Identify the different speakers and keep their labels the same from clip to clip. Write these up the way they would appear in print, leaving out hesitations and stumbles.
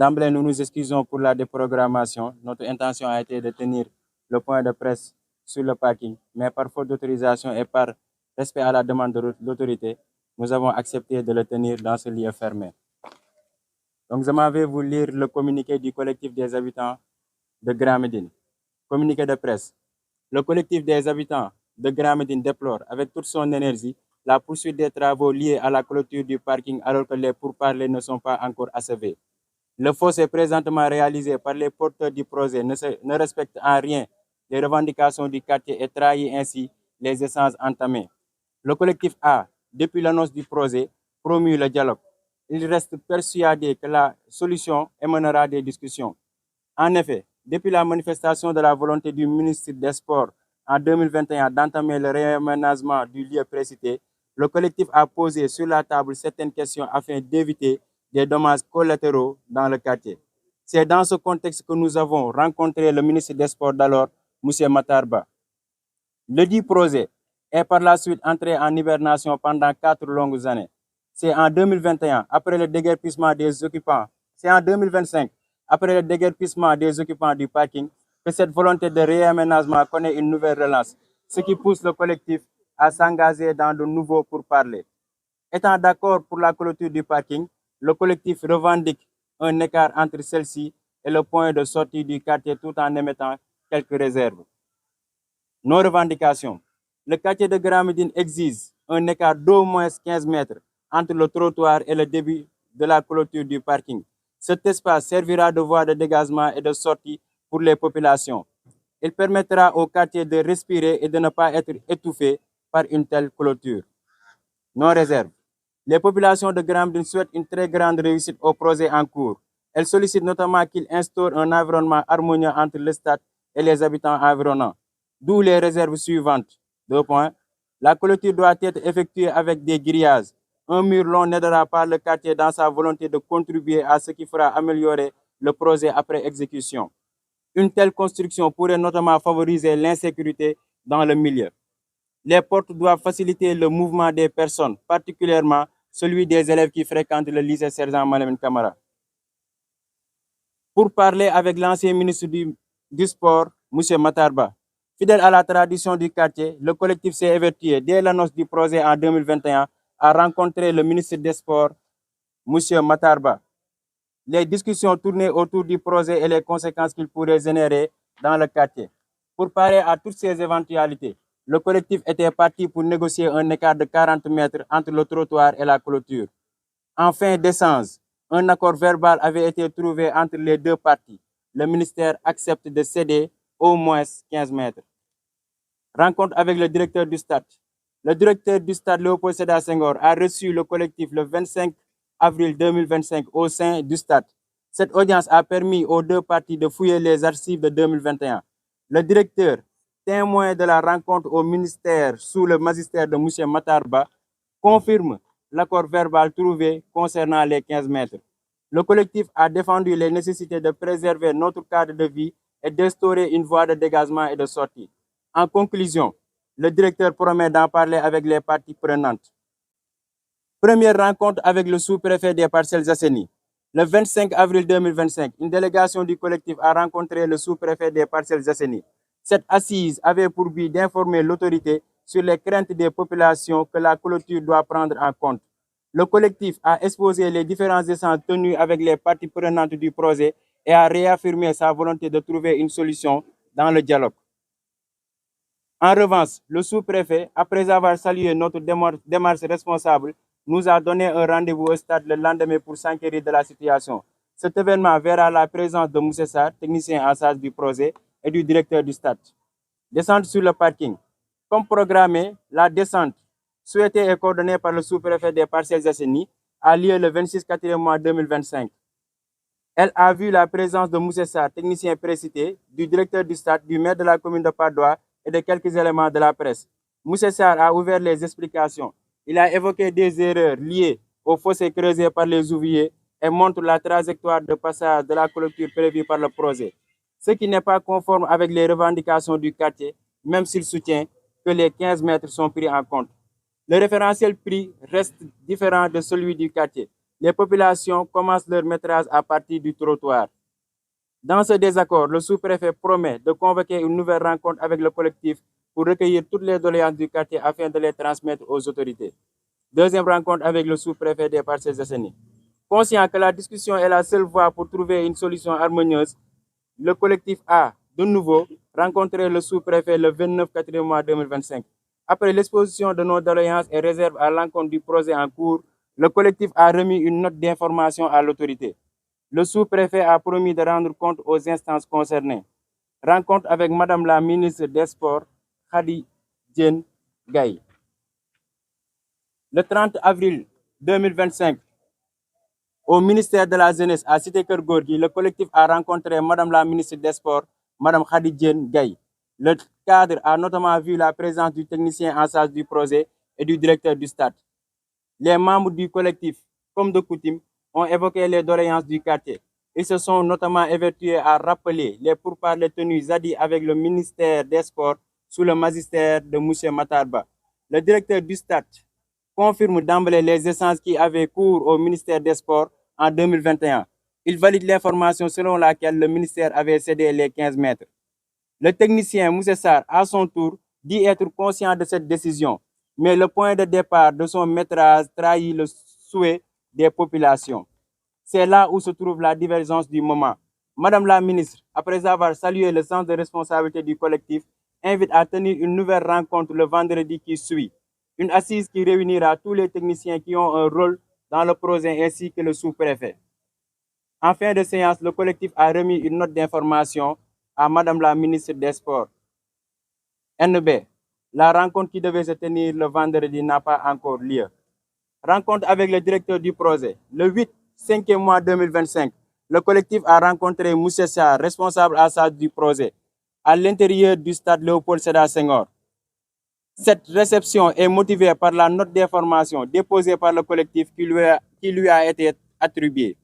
Speaker 1: D'emblée, nous nous excusons pour la déprogrammation. Notre intention a été de tenir le point de presse sur le parking, mais par faute d'autorisation et par respect à la demande de l'autorité, nous avons accepté de le tenir dans ce lieu fermé. Donc, je m'en vais vous lire le communiqué du collectif des habitants de Grand Médine. Communiqué de presse. Le collectif des habitants de Grand Médine déplore avec toute son énergie la poursuite des travaux liés à la clôture du parking alors que les pourparlers ne sont pas encore achevés. Le fossé présentement réalisé par les porteurs du projet ne respecte en rien les revendications du quartier et trahit ainsi les essences entamées. Le collectif A, depuis l'annonce du projet, promu le dialogue. Il reste persuadé que la solution émanera des discussions. En effet, depuis la manifestation de la volonté du ministre des Sports en 2021 d'entamer le réaménagement du lieu précité, le collectif a posé sur la table certaines questions afin d'éviter des dommages collatéraux dans le quartier. C'est dans ce contexte que nous avons rencontré le ministre des Sports d'alors, M. Matarba. Le dit projet est par la suite entré en hibernation pendant 4 longues années. C'est en 2021, après le déguerpissement des occupants, c'est en 2025, après le déguerpissement des occupants du parking, que cette volonté de réaménagement connaît une nouvelle relance, ce qui pousse le collectif à s'engager dans de nouveaux pourparlers. Étant d'accord pour la clôture du parking, le collectif revendique un écart entre celle-ci et le point de sortie du quartier tout en émettant quelques réserves. Nos revendications. Le quartier de Grand Médine exige un écart d'au moins 15 mètres entre le trottoir et le début de la clôture du parking. Cet espace servira de voie de dégagement et de sortie pour les populations. Il permettra au quartier de respirer et de ne pas être étouffé par une telle clôture. Nos réserves. Les populations de Grand Médine souhaitent une très grande réussite au projet en cours. Elles sollicitent notamment qu'il instaure un environnement harmonieux entre le stade et les habitants environnants. D'où les réserves suivantes. 2 points. La clôture doit être effectuée avec des grillages. Un mur long n'aidera pas le quartier dans sa volonté de contribuer à ce qui fera améliorer le projet après exécution. Une telle construction pourrait notamment favoriser l'insécurité dans le milieu. Les portes doivent faciliter le mouvement des personnes, particulièrement celui des élèves qui fréquentent le lycée Sergent Malamine Camara. Pour parler avec l'ancien ministre du Sport, M. Matarba, fidèle à la tradition du quartier, le collectif s'est évertué dès l'annonce du projet en 2021 à rencontrer le ministre des Sports, M. Matarba. Les discussions tournaient autour du projet et les conséquences qu'il pourrait générer dans le quartier. Pour parer à toutes ces éventualités, le collectif était parti pour négocier un écart de 40 mètres entre le trottoir et la clôture. En fin d'essence, un accord verbal avait été trouvé entre les deux parties. Le ministère accepte de céder au moins 15 mètres. Rencontre avec le directeur du stade. Le directeur du stade Léopold Sédar Senghor a reçu le collectif le 25 avril 2025 au sein du stade. Cette audience a permis aux deux parties de fouiller les archives de 2021. Le directeur, témoin de la rencontre au ministère sous le magistère de M. Matarba, confirme l'accord verbal trouvé concernant les 15 mètres. Le collectif a défendu les nécessités de préserver notre cadre de vie et d'instaurer une voie de dégagement et de sortie. En conclusion, le directeur promet d'en parler avec les parties prenantes. Première rencontre avec le sous-préfet des Parcelles Assainies. Le 25 avril 2025, une délégation du collectif a rencontré le sous-préfet des Parcelles Assainies. Cette assise avait pour but d'informer l'autorité sur les craintes des populations que la clôture doit prendre en compte. Le collectif a exposé les différents échanges tenus avec les parties prenantes du projet et a réaffirmé sa volonté de trouver une solution dans le dialogue. En revanche, le sous-préfet, après avoir salué notre démarche responsable, nous a donné un rendez-vous au stade le lendemain pour s'enquérir de la situation. Cet événement verra la présence de M. Sarr, technicien en charge du projet, et du directeur du stade. Descente sur le parking. Comme programmé, la descente, souhaitée et coordonnée par le sous-préfet des Parcelles Assainies, a lieu le 26 4 mois 2025. Elle a vu la présence de M. Sarr, technicien précité, du directeur du stade, du maire de la commune de Padoua et de quelques éléments de la presse. M. Sarr a ouvert les explications. Il a évoqué des erreurs liées au fossé creusé par les ouvriers et montre la trajectoire de passage de la clôture prévue par le projet. Ce qui n'est pas conforme avec les revendications du quartier, même s'il soutient que les 15 mètres sont pris en compte. Le référentiel prix reste différent de celui du quartier. les populations commencent leur métrage à partir du trottoir. Dans ce désaccord, le sous-préfet promet de convoquer une nouvelle rencontre avec le collectif pour recueillir toutes les doléances du quartier afin de les transmettre aux autorités. Deuxième rencontre avec le sous-préfet des Parcelles Assainies. Conscient que la discussion est la seule voie pour trouver une solution harmonieuse, le collectif a, de nouveau, rencontré le sous-préfet le 29 4 mois 2025. Après l'exposition de nos doléances et réserves à l'encontre du projet en cours, le collectif a remis une note d'information à l'autorité. Le sous-préfet a promis de rendre compte aux instances concernées. Rencontre avec Madame la ministre des Sports, Khady Diène Gaye. Le 30 avril 2025, au ministère de la Jeunesse à Cité Keur Gorgui, le collectif a rencontré Madame la ministre des Sports, Madame Khady Diène Gaye. Le cadre a notamment vu la présence du technicien en charge du projet et du directeur du stade. Les membres du collectif, comme de coutume, ont évoqué les doléances du quartier. Ils se sont notamment évertués à rappeler les pourparlers tenus jeudi avec le ministère des Sports sous le magistère de M. Matarba. Le directeur du stade confirme d'emblée les essences qui avaient cours au ministère des Sports en 2021. Il valide l'information selon laquelle le ministère avait cédé les 15 mètres. Le technicien Moussa Sarr, à son tour, dit être conscient de cette décision, mais le point de départ de son métrage trahit le souhait des populations. C'est là où se trouve la divergence du moment. Madame la ministre, après avoir salué le sens de responsabilité du collectif, invite à tenir une nouvelle rencontre le vendredi qui suit. Une assise qui réunira tous les techniciens qui ont un rôle dans le projet ainsi que le sous-préfet. En fin de séance, le collectif a remis une note d'information à Madame la ministre des Sports. NB, la rencontre qui devait se tenir le vendredi n'a pas encore lieu. Rencontre avec le directeur du projet. Le 8-5 mois 2025, le collectif a rencontré Moussa Sarr, responsable à charge du projet, à l'intérieur du stade Léopold Sédar Senghor. Cette réception est motivée par la note d'information déposée par le collectif qui lui a été attribuée.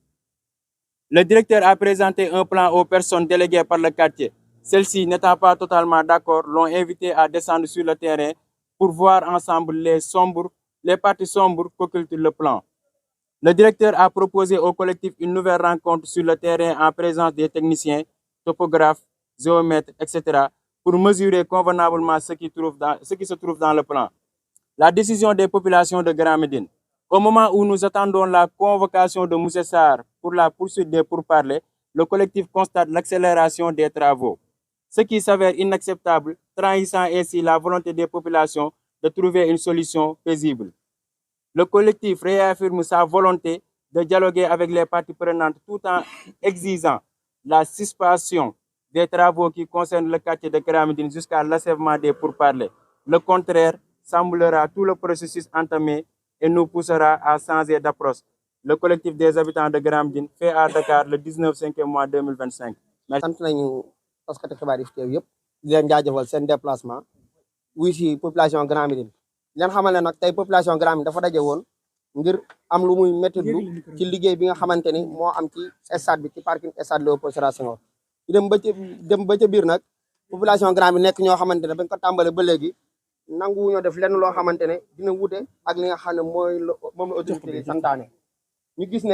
Speaker 1: Le directeur a présenté un plan aux personnes déléguées par le quartier. Celles-ci, n'étant pas totalement d'accord, l'ont invité à descendre sur le terrain pour voir ensemble les parties sombres qu'occulte le plan. Le directeur a proposé au collectif une nouvelle rencontre sur le terrain en présence des techniciens, topographes, géomètres, etc. pour mesurer convenablement ce qui se trouve dans le plan. La décision des populations de Grand Médine. Au moment où nous attendons la convocation de Moussa Sarr pour la poursuite des pourparlers, le collectif constate l'accélération des travaux, ce qui s'avère inacceptable, trahissant ainsi la volonté des populations de trouver une solution paisible. Le collectif réaffirme sa volonté de dialoguer avec les parties prenantes tout en exigeant la suspension des travaux qui concernent le quartier de Grand Médine jusqu'à l'achèvement des pourparlers. Le contraire semblera tout le processus entamé et nous poussera à changer d'approche. Le collectif des habitants de Grand Médine fait à Dakar le 19/5 mois 2025.
Speaker 2: sant nañu taskati xibaar yi fi teew yëpp di leen jaajëfal seen déplacement wuy si population Grand Médine leen xamal ne nag tey population Grand Médine dafa daje woon ngir am lu muy méttitlu ci liggéey bi nga xamante ni moo am ci stade bi ci parking stade Léopold Sédar Senghor dem ba ca biir nag population Grand Médine nekk ñoo xamante ne bañ ko tàmbale ba léegi nanguwuñoo def lenn loo xamante ne dina wute ak li nga xam ne moom la autorité yi santaane ñu gis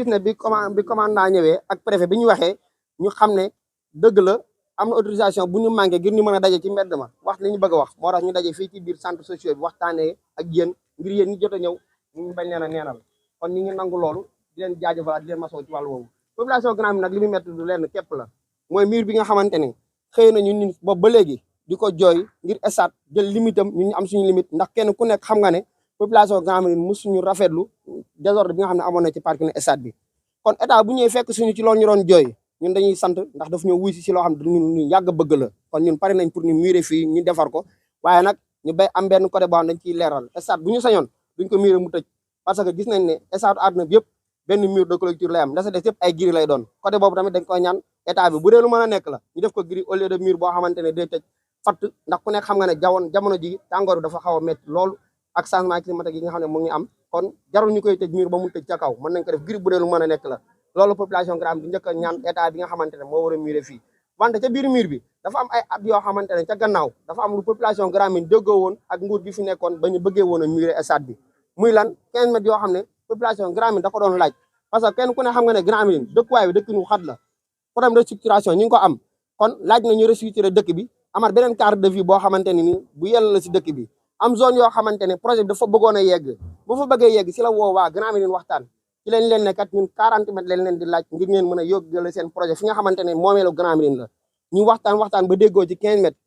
Speaker 2: ne bi commandant ñëwee ak préfet bi ñu waxee ñu xam ne dëgg la am na autorisation bu ñu manqué ngir ñu mën a daje ci mbedd ma wax li ñu bëgg a wax moo tax ñu daje fii ci biir centre social bi waxtaanee ak yéen ngir yéen ñi jot a ñëw ñu bañ leen a neenal kon ñi ngi nangu loolu di leen jaajëfalaat di leen masoo ci wàllu woowu population Grand Médine nag li muy métti du lenn képp la mooy mur bi nga xamante ne xëy na ñun boobu ba léegi di ko jooy ngir stade jël limitam ñun ñu am suñu limite ndax kenn ku nekk xam nga ne population Grand Médine musuñu rafetlu désordre bi nga xam ne amoon na ci parking stade bi kon état bu ñëwee fekk suñu ci loolu ñu doon jooy ñun dañuy sant ndax daf ñoo wuy si loo xam ne ñu yàgg bëgg la kon ñun pare nañ pour ñu murer fii ñu defar ko waaye nag ñu bay am benn côté boo xam dañ ciy leeral stade bu ñu sañoon duñ ko murer mu tëj parce que gis nañ ne stade àdduna bi yëpp benn mur de clôture lay am la sa des yëpp ay gris lay doon côté boobu tamit dañ koy ñaan état bi bu dee lu mën a nekk la ñu def ko gris au lieu de mur boo xamante ne day tëj fatt ndax ku nekk xam nga ne jamono ji tàngoor bi dafa xaw a métti loolu ak changement climatique yi nga xam ne mu ngi am kon jarul ñu koy tëj mur ba mu tëj ca kaw mën nañ ko def gris bu dee lu mën a nekk la loolu population Grand Médine di njëkk a ñaan état bi nga xamante ne moo war a murer fii wante ca biir mur bi dafa am ay at yoo xamante ne ca gannaaw dafa am lu population Grand Médine déggoo woon ak nguur gi fi nekkoon ba ñu bëggee woon a murer stade bi muy lan 15 mètres yoo xam ne population Grand Médine da ko doon laaj parce que kenn ku ne xam nga ne Grand Médine dëkkuwaay bi dëkk nu xat la problème restructuration ñu ngi ko am kon laaj na ñu restructurer dëkk bi amaat beneen cadre de vie boo xamante ne ni bu yell la si dëkk bi am zone yoo xamante ne projet bi dafa bëggoon a yegg bu fa bëggee yegg si la woo waa Grand Médine waxtaan ci leen leen ne kat ñun 40 mètres leen di laaj ngir ngeen mën a yóggale seen projet fi nga xamante ne moomeelu Grand Médine la ñu waxtaan ba déggoo ci 15 mètres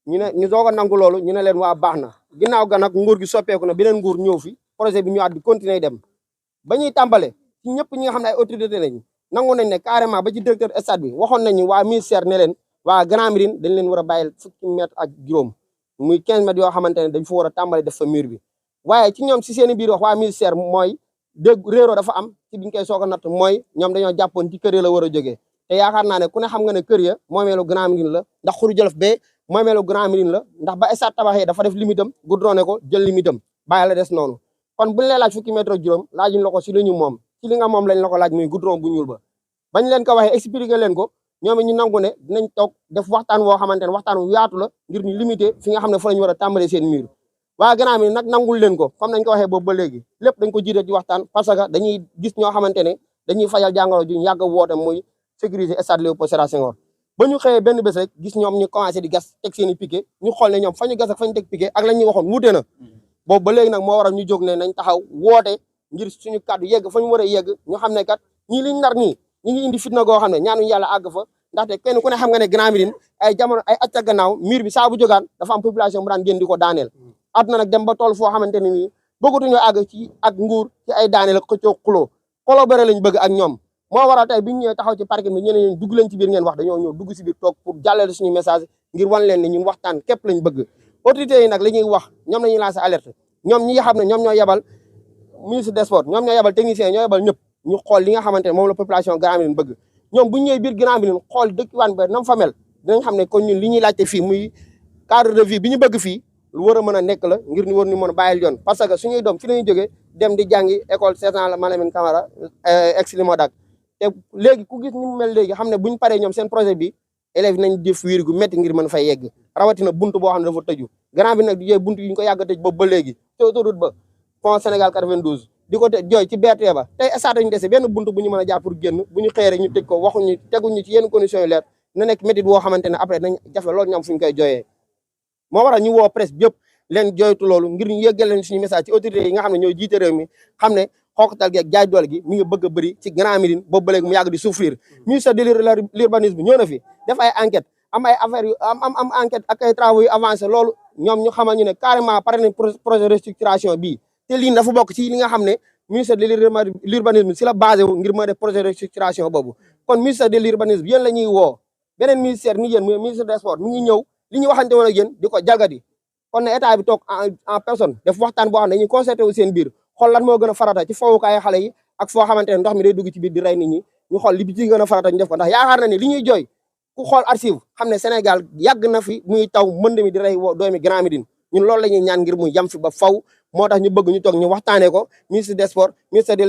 Speaker 2: ñu ne ñu doog a nangu loolu ñu ne leen waa baax na ginnaaw ga nag nguur gi soppeeku na beneen nguur ñëw fi projet bi ñu at bi continuer dem ba ñuy tàmbale ci ñëpp ñi nga xam ne ay autorité lañ nangu nañ ne carrément ba ci directeur stade bi waxoon nañu waa ministère ne leen waa Grand Médine dañ leen war a bàyyil fukki mètres ak juróom muy 15 mètres yoo xamante ne dañ fa war a tàmbale def fa mur bi waaye ci ñoom si seen i biir wax waa ministère mooy dégg réeroo dafa am ci biñ koy soog a natt mooy ñoom dañoo jàppoon ci kër ya la war a jógee te yaakaar naa ne ku ne xam nga ne kër ya moomeelu Grand Médine la ndax Xuru Jolof bee moomeelu Grand Médine la ndax ba stade tabaxee dafa def limitam goudronné ko jël limitam bàyyi la des noonu kon buñ lay laaj fukki mètre ak juróom laajuñ la ko si li ñu moom ci li nga moom lañ la ko laaj muy goudron bu ñuul ba bañ leen ko waxee expliqué leen ko ñoom ñu nangu ne dinañ toog def waxtaan woo xamante ne waxtaan wu yaatu la ngir ñu limité fi nga xam ne fa lañu war a tàmbalee seen mur waa Grand Médine nag nangul leen ko comme nañ ko waxee boobu ba léegi lépp dañ ko jiite ci waxtaan parce que dañuy gis ñoo xamante ne dañuy fajal jàngoro ju yàgg a woote muy sécuriser stade Léopold Sédar Senghor ba ñu xëyee benn bés rek gis ñoom ñu commencé di gas teg seen i piquet ñu xool ne ñoom fa ñu gas ak fa ñu teg piquet ak la ñuy waxoon wuute na boobu ba léegi nag moo waral ñu jóg ne nañ taxaw woote ngir suñu kàddu yegg fa ñu war a yegg ñu xam ne kat ñii liñ nar nii ñi ngi indi fitna goo xam ne ñaanuñu yàlla àgg fa ndaxte kenn ku ne xam nga ne Grand Médine ay jamono ay at ca gannaaw mur bi saa bu jógaan dafa am population bu daan génn di ko daaneel àdduna nag dem ba toll foo xamante ne nii bëggatuñoo àgg ci ak nguur ci ay daaneel ak xëccoo xuloo collaborer lañ bëgg ak ñoom moo waral tey bi ñu ñëwee taxaw ci parking bi ñeneen ñi dugg leen ci biir ngeen wax dañoo ñëw dugg si biir toog pour jàllale suñu message ngir wan leen ne ñun waxtaan képp lañ bëgg autorités yi nag la ñuy wax ñoom la ñuy lancer alerte ñoom ñi nga xam ne ñoom ñoo yebal ministre des sports ñoom ñoo yebal technicien ñoo yebal ñëpp ñu xool li nga xamante ne moom la population Grand Médine bëgg ñoom bu ñu ñëwee biir Grand Médine xool dëkkwaan ba nam fa mel dinañ xam ne kon ñun li ñuy laajte fii muy cadre de vie bi ñu bëgg fii lu war a mën a nekk la ngir ñu war ñu mën a bàyyil yoon parce que suñuy doom fi lañuy jógee dem di jàngi école Sergent Malamine Camara ex Limodac te léegi ku gis ni mu mel léegi xam ne buñ paree ñoom seen projet bi élèves nañ def wiir gu métti ngir mën fay yegg rawatina buntu boo xam ne dafa tëju Grand Médine nag di jooy buntu yi ñu ko yàgg a tëj boobu ba léegi te autoroute ba pont Sénégal 92 di ko jooy ci BRT ba tey stade ñu dese benn buntu bu ñu mën a jaar pour génn bu ñu xëyee rek ñu tëj ko waxuñu teguñu ci yenn conditions yu leer na nekk métti boo xamante ne après nañ jafe loolu ñoom fu ñu koy jooyee moo waral ñu woo presse bi yëpp leen jooytu loolu ngir ñu yëggal leen suñu message ci autorités yi nga xam ne ñoo jiite réew mi xam ne xooqatal gi ak jaay doole gi mi ngi bëgg a bëri ci Grand Médine boobu ba léegi mu yàgg di souffrir ministère de l'urbanisme ñëw na fi def ay enquête am ay affaires yu am enquête ak ay travaux yu avancé loolu ñoom ñu xamal ñu ne carrément pare nañ projet restructuration bii te lii dafa bokk ci li nga xam ne ministère de l'urbanisme si la basé wu ngir mën def projet restructuration boobu kon ministère de l'urbanisme yéen la ñuy woo beneen ministère ni yéen muy ministre des sports mi ngi ñëw li ñu waxante woon ak yéen di ko jalgati kon ne état bi toog en personne def waxtaan boo xam ne dañuy concerté wu seen biir xool lan moo gën a farata ci fowukaay xale yi ak foo xamante ne ndox mi day dugg ci biir di rey nit ñi ñu xool li ci gën a farata ñu def ko ndax yaakaar na ne li ñuy jooy ku xool archive xam ne Sénégal yàgg na fi muy taw mënd mi di rey doomi Grand Médine ñun loolu la ñuy ñaan ngir mu yam fi ba faw moo tax ñu bëgg ñu toog ñu waxtaanee ko ministre des sports ministère de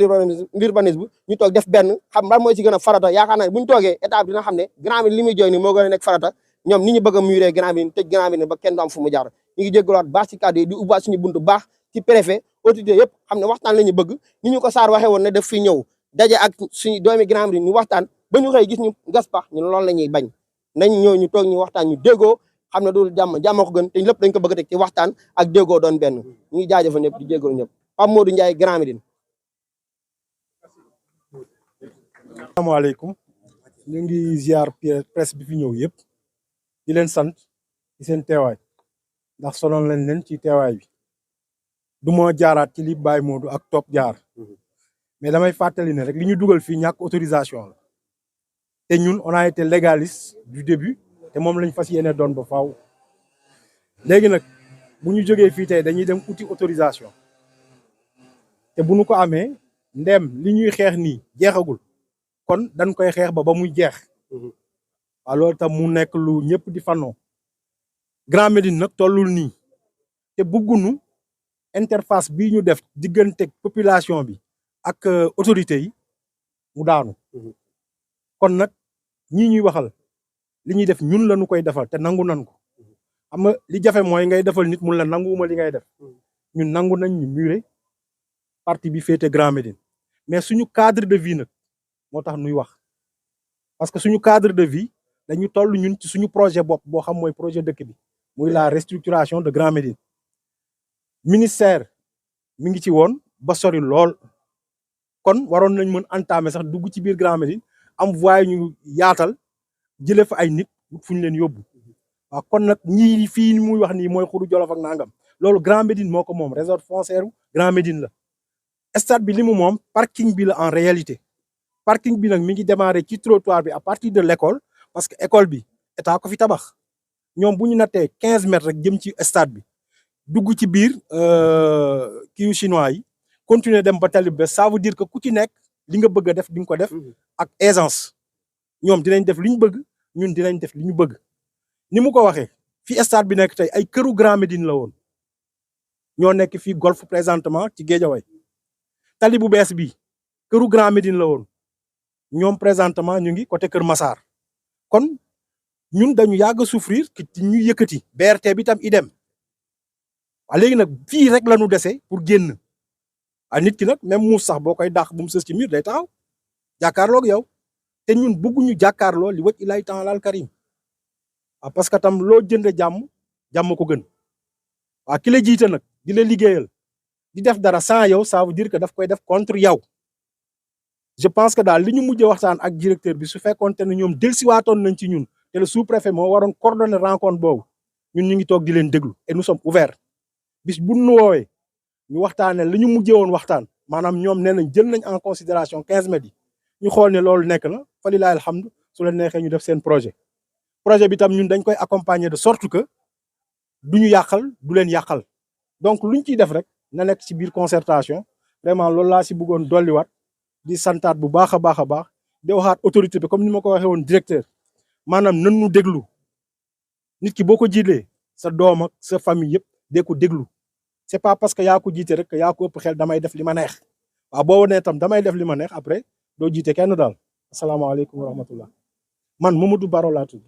Speaker 2: l'urbanisme ñu toog def benn xam lan mooy ci gën a farata yaakaar naa bu ñu toogee état bi dina xam ne Grand Médine li muy jooy ni moo gën a nekk farata ñoom ni ñu bëgg a muré Grand Médine tëj Grand Médine ba kenn du am fu mu jaar ñu ngi jéggalaat baax ci kàddu yi di ubbaat suñu buntu baax ci préfet autorité yëpp xam ne waxtaan la ñu bëgg ni ñu ko Sarr waxee woon ne def fi ñëw daje ak suñu doomi Grand Médine ñu waxtaan ba ñu xëy gis ñu gas pax ñun loolu la ñuy bañ nañ ñëw ñu toog ñu waxtaan ñu déggoo xam ne du jàmm ko gën te lépp dañ ko bëgg a teg ci waxtaan ak déggoo doon benn ñu ngi jaajëfal ñëpp di jéggalu ñëpp Pape Modou Ndiaye Grand Médine.
Speaker 3: asalaamaaleykum ñu ngi ziar presse bi fi ñëw yëpp di leen sant ci seen teewaay ndax sonal lañ leen ci teewaay bi du ma jaaraat ci li Baye Modou ak Top jaar mais damay fàttali ne rek li ñu dugal fii ñàkk autorisation la te ñun on a été légaliste du début te moom lañ fas yéene doon ba faaw léegi nag bu ñu jógee fii tey dañuy dem uti autorisation te bu ñu ko amee ndem li ñuy xeex nii jeexagul kon dañ koy xeex ba muy jeex waaw loolu tam mu nekk lu ñëpp di fannoo Grand Médine nag tollul nii te bëggunu interface bii ñu def diggante population bi ak autorités yi mu daanu kon nag ñii ñuy waxal li ñuy def ñun la ñu koy defal te nangu nan ko xam nga li jafe mooy ngay defal nit mun la nanguwuma li ngay def ñun nangu nañ ñu muré partie bi féete Grand Médine mais suñu cadre de vie nag moo tax nuy wax parce que suñu cadre de vie dañu toll ñun ci suñu projet bopp boo xam mooy projet dëkk bi muy la restructuration de Grand Médine ministère mi ngi ci woon ba sori lool kon waroon nañ mën entamer sax dugg ci biir Grand Médine am voie ñu yaatal jëlee fa ay nit fu ñu leen yóbbu waaw kon nag ñii fii muy wax nii mooy Xuru Jolof ak nangam loolu Grand Médine moo ko moom réserve foncière Grand Médine la stade bi li mu moom parking bi la en réalité parking bi nag mi ngi démarré ci trottoir bi à partir de l'école parce que école bi état ko fi tabax ñoom bu ñu nattee 15 mètres rek jëm ci stade bi dugg ci biir kiiw chinois yi continuer dem ba tali ba ça veut dire que ku ci nekk li nga bëgg a def di nga ko def ak aisance ñoom dinañ def li ñu bëgg ñun dinañ def li ñu bëgg ni mu ko waxee fi stade bi nekk tey ay këru Grand Médine la woon ñoo nekk fii golf présentement ci Guédiawaye tali bu bees bi këru Grand Médine la woon ñoom présentement ñu ngi côté Kër Massar kon ñun dañu yàgg a souffrir ci ñu yëkkati BRT bi tam idem waaw léegi nag fii rek la ñu dese pour génn a nit ki nag même muus sax boo koy dàq bu mu sës ci miir day taxaw jàkkaarloog yow te ñun bëgguñu jàkkaarloo li wëcc ilay ta'alal karim waaw parce que tam loo jënde jàmm ko gën waaw ki la jiite nag di la liggéeyal di def dara sans yow ça veut dire que daf koy def contre yow je pense que daal li ñu mujjee waxtaan ak directeur bi su fekkoonte ne ñoom dellusiwaatoon nañ ci ñun te le sous-préfet moo waroon coordonner rencontre boobu ñun ñu ngi toog di leen déglu et nous sommes ouverts bis bu nu woowee ñu waxtaanee li ñu mujjee woon waxtaan maanaam ñoom nee nañ jël nañ en considération 15 mètres yi ñu xool ne loolu nekk na fa lilaay alhamdu su leen neexee ñu def seen projet bi tam ñun dañ koy accompagner de sorte que du ñu yàqal du leen yàqal donc luñ ciy def rek na nekk ci biir concertation vraiment loolu laa si bëggoon dolliwaat di santaat bu baax a baax a baax di waxaat autorité bi comme ni ma ko waxee woon directeur maanaam nan ñu déglu nit ki boo ko jiitee sa doom ak sa famille yëpp dee ko déglu c'est pas parce que yaa ko jiite rek yaa ko ëpp xel damay def li ma neex waaw boo nee tam damay def li ma neex après doo jiite kenn daal asalaamaaleykum wa rahmatullah man Mamadou Baro laa tudd